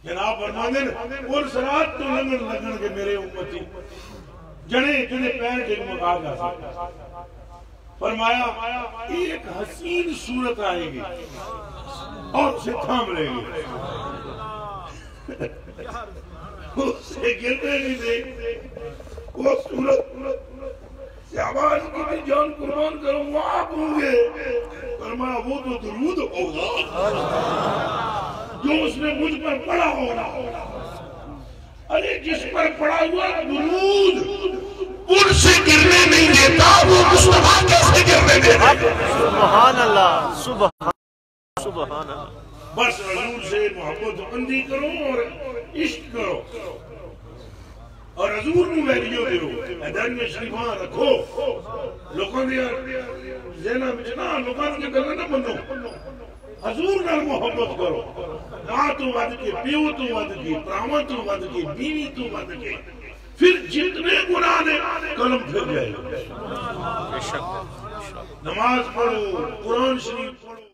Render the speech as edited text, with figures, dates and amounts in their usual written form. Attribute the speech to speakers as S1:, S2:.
S1: جناب فرماندے اور سرات تو لگن کے میرے امتی جنے پیر ڈگ مکا گا فرمایا ایک حسین صورت آئے گی اور اسے تھام لے گی اسے گرنے نہیں دے وہ صورت آواز کی بھی جان قربان کروں وہاں ہوں گے فرمایا وہ تو درود ہوگا جو اس نے مجھ پر پڑھا ہوگا ارے جس پر پڑھا ہوا درود ان سے گرنے نہیں دیتا وہ مصطفیٰ کیسے گرنے دیتا
S2: سبحان اللہ سبحان اللہ
S1: بس حضور سے محبت بندی کرو اور عشق کرو اور حضور نو ویلیو دیو میدان میں شریفاں رکھو لوگوں دیا ذہنہ بچنا لوگوں کے گلے نہ بنو حضور نال محبت کرو ماں تو ود کے پیو تو ود کے پراواں تو ود کے بیوی تو ود کے پھر جتنے گناہ دے قلم پھر جائے نماز پڑھو قرآن شریف پڑھو